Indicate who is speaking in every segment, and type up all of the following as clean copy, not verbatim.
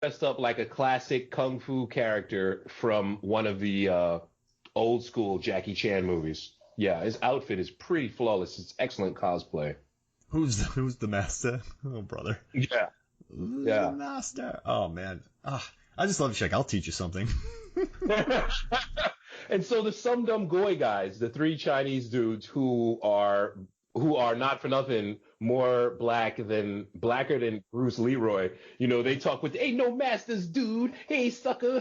Speaker 1: dressed up like a classic kung fu character from one of the old school Jackie Chan movies. Yeah, his outfit is pretty flawless. It's excellent cosplay.
Speaker 2: Who's the master? Oh, brother.
Speaker 1: Yeah.
Speaker 2: Who's
Speaker 1: Yeah.
Speaker 2: the master? Oh, man. I just love Shaq. I'll teach you something.
Speaker 1: And so the Sum Dum Goy guys, the three Chinese dudes who are not for nothing more blacker than Bruce Leeroy, they talk with, "Ain't no masters, dude. Hey, sucker."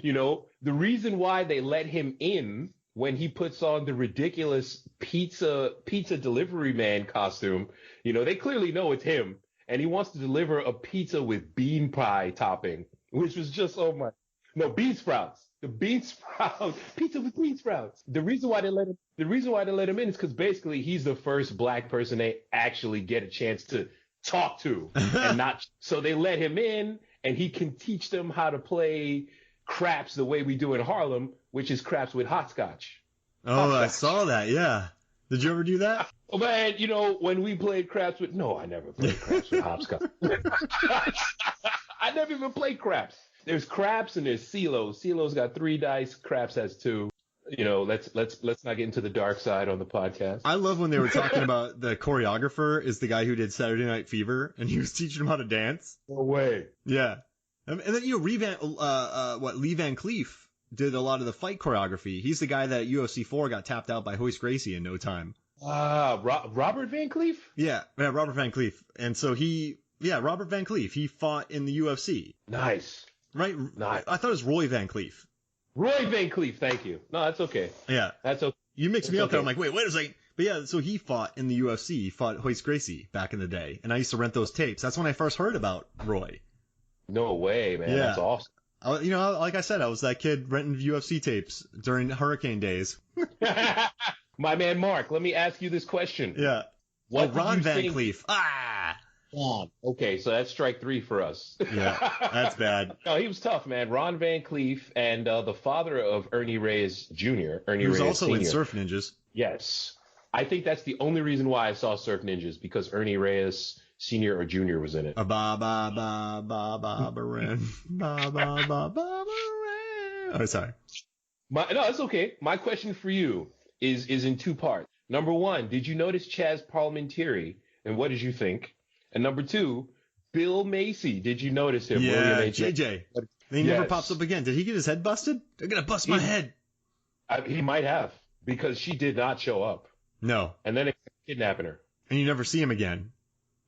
Speaker 1: The reason why they let him in when he puts on the ridiculous pizza delivery man costume, they clearly know it's him, and he wants to deliver a pizza with bean pie topping, which was just, oh my, no, bean sprouts. The bean sprout pizza with bean sprouts. The reason why they let him in is because basically he's the first black person they actually get a chance to talk to, and not. So they let him in, and he can teach them how to play craps the way we do in Harlem, which is craps with hopscotch.
Speaker 2: Oh, I saw that. Yeah. Did you ever do that?
Speaker 1: Oh man, when we played craps with, no, I never played craps with hopscotch. I never even played craps. There's craps and there's CeeLo. CeeLo's got 3 dice. Craps has 2. Let's not get into the dark side on the podcast.
Speaker 2: I love when they were talking about the choreographer is the guy who did Saturday Night Fever, and he was teaching them how to dance.
Speaker 1: No way.
Speaker 2: Yeah. And then Lee Van Cleef did a lot of the fight choreography. He's the guy that UFC 4 got tapped out by Hoist Gracie in no time.
Speaker 1: Robert Van Cleef?
Speaker 2: Yeah, Robert Van Cleef. And so Robert Van Cleef, he fought in the UFC.
Speaker 1: Nice.
Speaker 2: Right?
Speaker 1: Nice.
Speaker 2: I thought it was Roy Van Cleef.
Speaker 1: Roy Van Cleef, thank you. No, that's okay.
Speaker 2: Yeah.
Speaker 1: That's okay.
Speaker 2: You mixed me up there. I'm like, wait a second. But yeah, so he fought in the UFC. He fought Hoist Gracie back in the day. And I used to rent those tapes. That's when I first heard about Roy.
Speaker 1: No way, man. Yeah. That's awesome.
Speaker 2: Like I said, I was that kid renting UFC tapes during hurricane days.
Speaker 1: My man Mark, let me ask you this question.
Speaker 2: Yeah. Ron Van Cleef.
Speaker 1: Okay, so that's strike 3 for us.
Speaker 2: Yeah, that's bad.
Speaker 1: No, he was tough, man. Ron Van Cleef and the father of Ernie Reyes Jr. He was
Speaker 2: also
Speaker 1: Sr.
Speaker 2: in Surf Ninjas.
Speaker 1: Yes. I think that's the only reason why I saw Surf Ninjas, because Ernie Reyes Sr. or Jr. was in it.
Speaker 2: Oh, sorry.
Speaker 1: No, it's okay. My question for you is in 2 parts. Number 1, did you notice Chaz Parliamentary, and what did you think? And number 2, Bill Macy. Did you notice him?
Speaker 2: Yeah,
Speaker 1: William H.
Speaker 2: JJ. He never pops up again. Did he get his head busted? They're going to bust my head.
Speaker 1: He might have, because she did not show up.
Speaker 2: No.
Speaker 1: And then they kidnapping her.
Speaker 2: And you never see him again.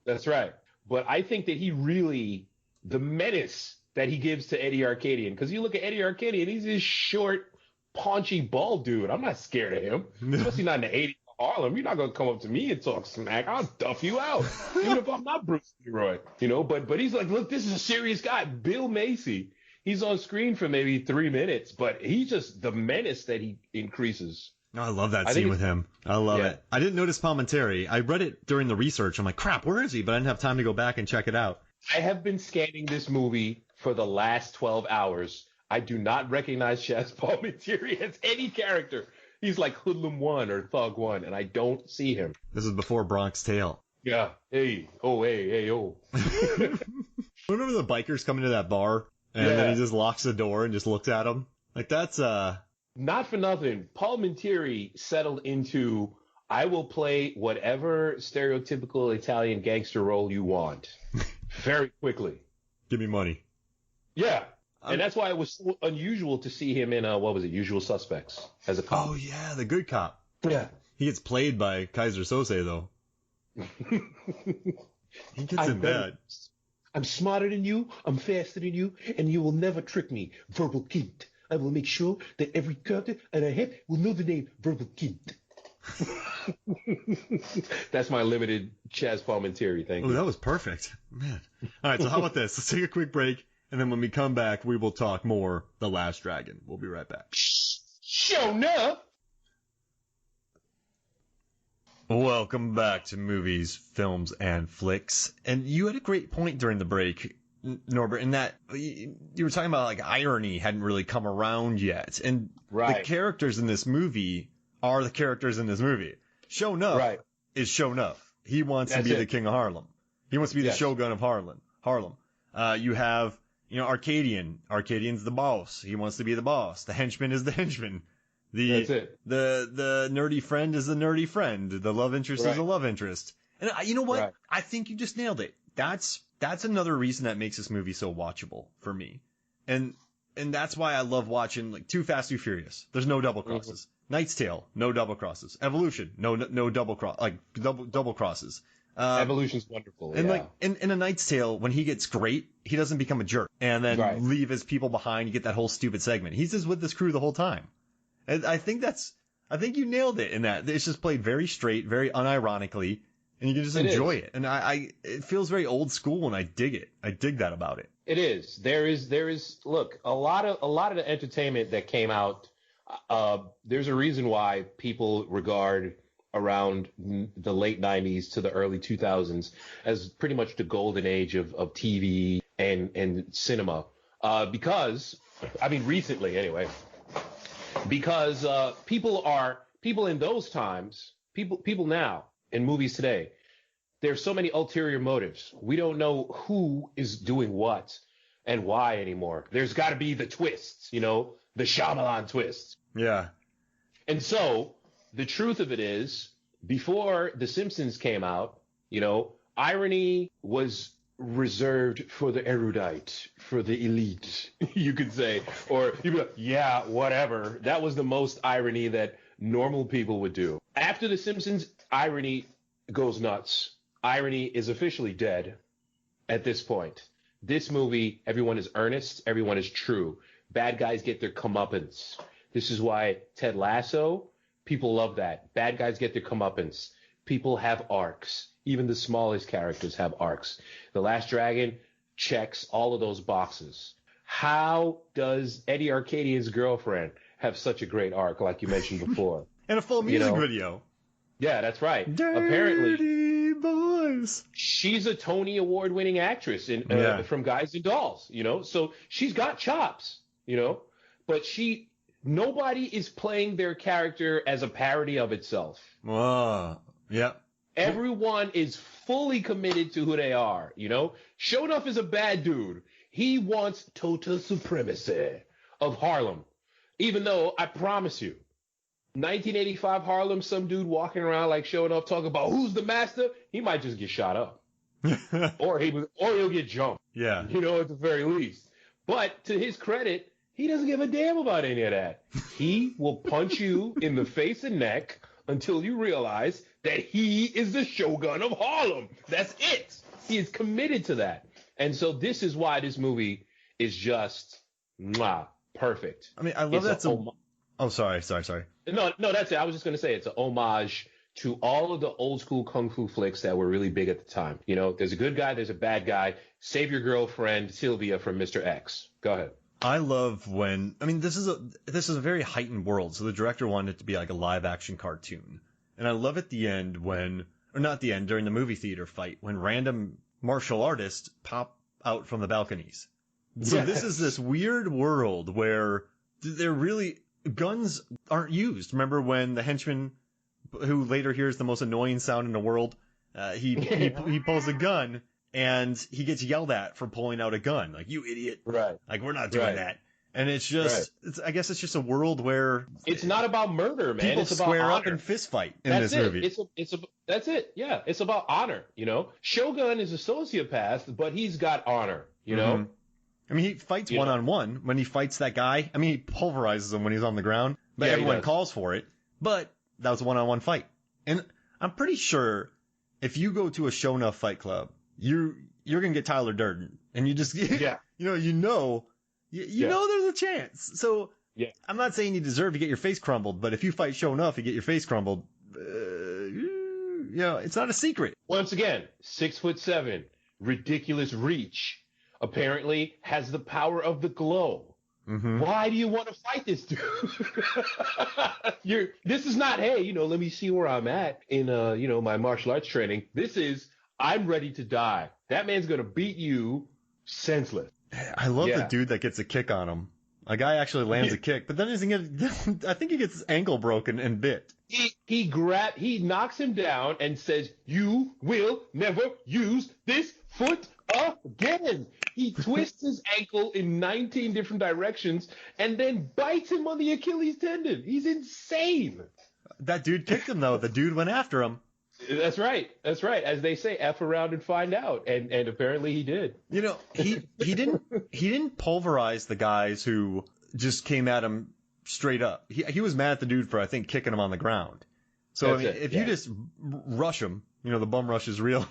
Speaker 1: That's right. But I think that the menace that he gives to Eddie Arcadian, because you look at Eddie Arcadian, he's this short, paunchy, bald dude. I'm not scared of him, especially not in the 80s. Harlem, you're not gonna come up to me and talk smack. I'll duff you out, even if I'm not Bruce Leeroy. But he's like, look, this is a serious guy, Bill Macy. He's on screen for maybe 3 minutes, but he's just the menace that he increases.
Speaker 2: Oh, I love that scene with him. I love it. I didn't notice Palmentary. I read it during the research. I'm like, crap, where is he? But I didn't have time to go back and check it out.
Speaker 1: I have been scanning this movie for the last 12 hours. I do not recognize Chaz Palmentary as any character. He's like Hoodlum 1 or Thug 1, and I don't see him.
Speaker 2: This is before Bronx Tale.
Speaker 1: Yeah. Hey, oh.
Speaker 2: Remember the bikers coming to that bar, and then he just locks the door and just looks at them? Like, that's,
Speaker 1: Not for nothing. Palmentary settled into, I will play whatever stereotypical Italian gangster role you want. Very quickly.
Speaker 2: Give me money.
Speaker 1: Yeah. And that's why it was so unusual to see him in, Usual Suspects as a cop.
Speaker 2: Oh, yeah, the good cop.
Speaker 1: Yeah.
Speaker 2: He gets played by Kaiser Sose, though. He gets it bad.
Speaker 1: I'm smarter than you, I'm faster than you, and you will never trick me. Verbal Kid. I will make sure that every character that I have will know the name Verbal Kid. That's my limited Chaz Palmentary. Thank you.
Speaker 2: Oh, that was perfect. Man. All right, so how about this? Let's take a quick break. And then when we come back, we will talk more The Last Dragon. We'll be right back.
Speaker 1: Sho'nuff!
Speaker 2: Welcome back to Movies, Films, and Flicks. And you had a great point during the break, Norbert, in that you were talking about like irony hadn't really come around yet. And the characters in this movie are the characters in this movie. Sho'nuff is Sho'nuff. He wants to be the king of Harlem. He wants to be the Shogun of Harlem. You have, Arcadian. Arcadian's the boss. He wants to be the boss. The henchman is the henchman.
Speaker 1: That's it.
Speaker 2: The nerdy friend is the nerdy friend. The love interest is the love interest. And you know what?
Speaker 1: Right.
Speaker 2: I think you just nailed it. That's another reason that makes this movie so watchable for me. And that's why I love watching like Too Fast, Too Furious. There's no double crosses. Knight's Tale, no double crosses. Evolution, no double crosses.
Speaker 1: Evolution's wonderful.
Speaker 2: And like in A Knight's Tale, when he gets great, he doesn't become a jerk and then leave his people behind. You get that whole stupid segment. He's just with this crew the whole time. And I think you nailed it in that. It's just played very straight, very unironically, and you can just enjoy it. And it feels very old school, and I dig it. I dig that about it.
Speaker 1: It is. There is. Look, a lot of the entertainment that came out. There's a reason why people regard around the late 90s to the early 2000s as pretty much the golden age of TV and cinema. Because, I mean, recently anyway, because people in those times, people now in movies today, there's so many ulterior motives. We don't know who is doing what and why anymore. There's got to be the twists, the Shyamalan twists.
Speaker 2: Yeah.
Speaker 1: And so the truth of it is, before The Simpsons came out, irony was reserved for the erudite, for the elite, you could say. Or you'd be like, yeah, whatever. That was the most irony that normal people would do. After The Simpsons, irony goes nuts. Irony is officially dead at this point. This movie, everyone is earnest, everyone is true. Bad guys get their comeuppance. This is why Ted Lasso, people love that. Bad guys get their comeuppance. People have arcs. Even the smallest characters have arcs. The Last Dragon checks all of those boxes. How does Eddie Arcadian's girlfriend have such a great arc, like you mentioned before?
Speaker 2: And a full music video.
Speaker 1: Yeah, that's right.
Speaker 2: Dirty
Speaker 1: Apparently,
Speaker 2: boys.
Speaker 1: She's a Tony Award-winning actress from Guys and Dolls, So she's got chops, But nobody is playing their character as a parody of itself.
Speaker 2: Yeah.
Speaker 1: Everyone is fully committed to who they are, Sho'nuff is a bad dude. He wants total supremacy of Harlem. Even though, I promise you, 1985 Harlem, some dude walking around like Sho'nuff talking about who's the master, he might just get shot up. or he'll get jumped.
Speaker 2: Yeah.
Speaker 1: At the very least. But to his credit, he doesn't give a damn about any of that. He will punch you in the face and neck until you realize that he is the Shogun of Harlem. That's it. He is committed to that. And so this is why this movie is just perfect.
Speaker 2: I mean, I love that. Oh, sorry.
Speaker 1: No, that's it. I was just going to say it's an homage to all of the old school kung fu flicks that were really big at the time. There's a good guy, there's a bad guy. Save your girlfriend, Sylvia from Mr. X. Go ahead.
Speaker 2: I love this is a very heightened world. So the director wanted it to be like a live action cartoon. And I love at the end during the movie theater fight, when random martial artists pop out from the balconies. So This is this weird world where they're really, guns aren't used. Remember when the henchman, who later hears the most annoying sound in the world, he pulls a gun and he gets yelled at for pulling out a gun. Like, you idiot.
Speaker 1: Right.
Speaker 2: Like, we're not doing that. And it's just, I guess it's just a world where
Speaker 1: it's not about murder, man.
Speaker 2: People
Speaker 1: it's about
Speaker 2: square
Speaker 1: honor.
Speaker 2: up and fist fight in this movie.
Speaker 1: That's it. Yeah. It's about honor. Shogun is a sociopath, but he's got honor,
Speaker 2: Mm-hmm. I mean, he fights one-on-one. When he fights that guy, I mean, he pulverizes him when he's on the ground, but everyone calls for it. But that was a one-on-one fight. And I'm pretty sure if you go to a Sho'nuff fight club, you're going to get Tyler Durden. And you just, you know there's a chance. So I'm not saying you deserve to get your face crumbled, but if you fight Sho'nuff, you get your face crumbled. It's not a secret.
Speaker 1: Once again, 6'7", ridiculous reach. Apparently has the power of the glow. Mm-hmm. Why do you want to fight this dude? This is not, hey, let me see where I'm at in, my martial arts training. This is, I'm ready to die. That man's going to beat you senseless.
Speaker 2: I love the dude that gets a kick on him. A guy actually lands a kick, but then I think he gets his ankle broken and bit.
Speaker 1: He knocks him down and says, "You will never use this foot again." He twists his ankle in 19 different directions and then bites him on the Achilles tendon. He's insane.
Speaker 2: That dude kicked him, though. The dude went after him.
Speaker 1: That's right. That's right. As they say, F around and find out. And apparently he did.
Speaker 2: You know, he didn't pulverize the guys who just came at him straight up. He was mad at the dude for, I think, kicking him on the ground. So, I mean, if you just rush him, you know, the bum rush is real.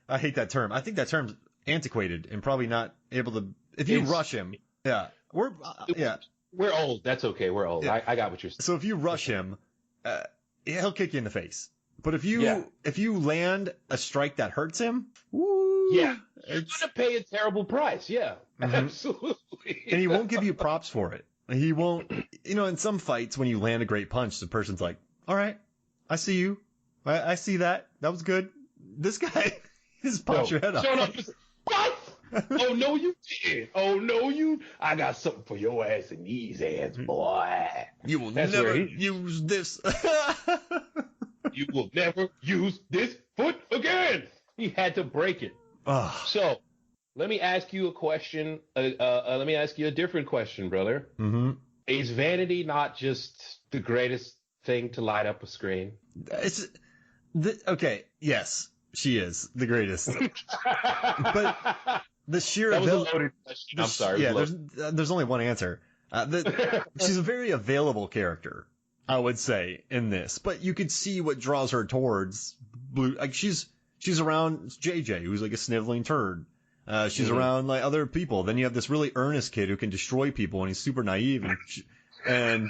Speaker 2: I hate that term. I think that term's antiquated and probably not able to. If you rush him, we're
Speaker 1: old. That's okay. We're old. Yeah. I got what you're saying.
Speaker 2: So if you rush him, he'll kick you in the face. But if you land a strike that hurts him, woo,
Speaker 1: you're gonna pay a terrible price. Yeah, absolutely.
Speaker 2: And he won't give you props for it. He won't. You know, in some fights, when you land a great punch, the person's like, "All right, I see you. I see that. That was good." This guy just punch your head off.
Speaker 1: What? Oh, no, you did. Oh, no, you. I got something for your ass in these hands, boy.
Speaker 2: You will never use this.
Speaker 1: You will never use this foot again. He had to break it. So, let me ask you a question. Let me ask you a different question, brother.
Speaker 2: Mm-hmm.
Speaker 1: Is Vanity not just the greatest thing to light up a screen?
Speaker 2: Okay, yes, she is the greatest. But the sheer
Speaker 1: that was a loaded question. I'm sorry.
Speaker 2: Yeah, there's only one answer. She's a very available character, I would say, in this. But you could see what draws her towards Blue. Like she's around JJ, who's like a sniveling turd. She's around like other people. Then you have this really earnest kid who can destroy people, and he's super naive, and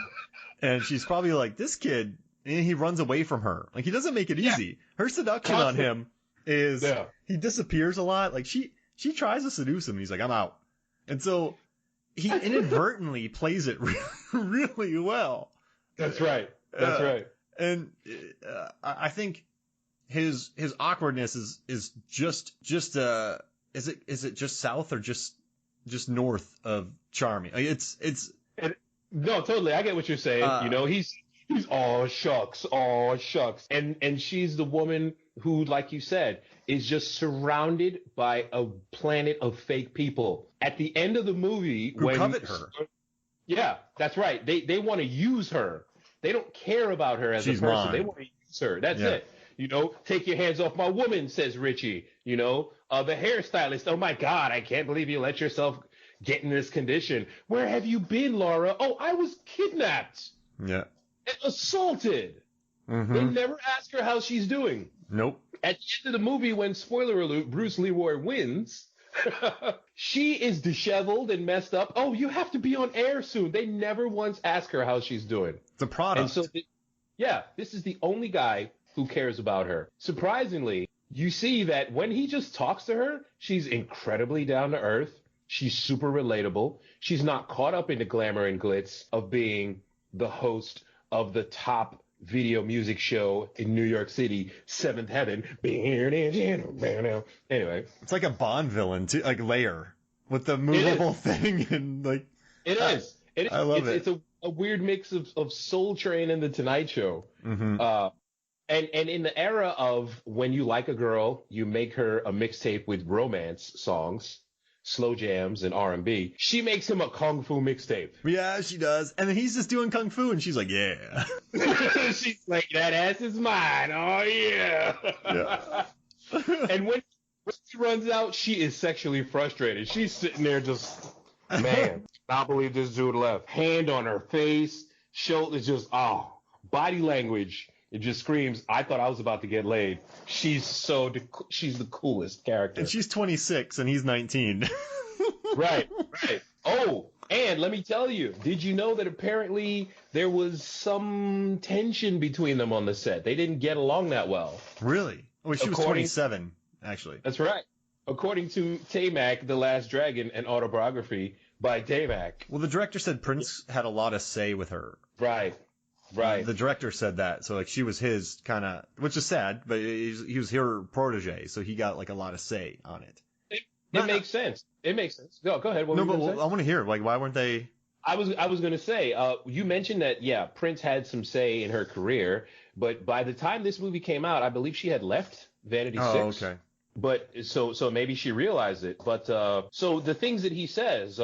Speaker 2: she's probably like, this kid, and he runs away from her. Like he doesn't make it easy. Her seduction on him is he disappears a lot. Like she tries to seduce him, and he's like, I'm out. And so he inadvertently plays it really well.
Speaker 1: That's right. That's right.
Speaker 2: And I think his awkwardness is just is it just south or just north of charming? It's
Speaker 1: no, totally. I get what you're saying. You know, he's oh shucks. And she's the woman who, like you said, is just surrounded by a planet of fake people. At the end of the movie,
Speaker 2: who covet her.
Speaker 1: Yeah, that's right. They want to use her. They don't care about her as a person. Mine. They want to use her. That's it. You know, take your hands off my woman, says Richie. You know, the hairstylist. Oh my God, I can't believe you let yourself get in this condition. Where have you been, Laura? Oh, I was kidnapped.
Speaker 2: Yeah.
Speaker 1: And assaulted.
Speaker 2: Mm-hmm.
Speaker 1: They never ask her how she's doing.
Speaker 2: Nope.
Speaker 1: At the end of the movie, when, spoiler alert, Bruce Leeroy wins, she is disheveled and messed up. Oh, you have to be on air soon. They never once ask her how she's doing.
Speaker 2: It's a product.
Speaker 1: And so, this is the only guy who cares about her. Surprisingly, you see that when he just talks to her, she's incredibly down to earth. She's super relatable. She's not caught up in the glamour and glitz of being the host of the top video music show in New York City, Seventh Heaven. Anyway,
Speaker 2: it's like a Bond villain too, like Lair with the movable thing and like.
Speaker 1: It is.
Speaker 2: I love it.
Speaker 1: It's a weird mix of Soul Train and The Tonight Show.
Speaker 2: Mm-hmm.
Speaker 1: And in the era of when you like a girl, you make her a mixtape with romance songs, slow jams, and R&B. She makes him a kung fu mixtape.
Speaker 2: Yeah, she does. And then he's just doing kung fu, and she's like, yeah.
Speaker 1: She's like, that ass is mine. Oh, yeah. And when she runs out, she is sexually frustrated. She's sitting there just, man, I believe this dude left. Hand on her face, shoulders just, body language. It just screams, I thought I was about to get laid. She's the coolest character.
Speaker 2: And she's 26 and he's 19.
Speaker 1: Right. Oh, and let me tell you, did you know that apparently there was some tension between them on the set? They didn't get along that well.
Speaker 2: Really? Oh, she was 27, actually.
Speaker 1: That's right. According to Taimak, The Last Dragon, an autobiography by Taimak.
Speaker 2: Well, the director said Prince had a lot of say with her.
Speaker 1: Right.
Speaker 2: The director said that, so like she was his kind of, which is sad, but he was her protege, so he got like a lot of say on it.
Speaker 1: It makes sense. It makes sense. Go ahead. What
Speaker 2: no,
Speaker 1: were you
Speaker 2: but
Speaker 1: gonna say?
Speaker 2: I want to hear like why weren't they?
Speaker 1: I was going to say you mentioned that Prince had some say in her career, but by the time this movie came out, I believe she had left Vanity 6.
Speaker 2: Oh, okay.
Speaker 1: but so maybe she realized it. But so the things that he says,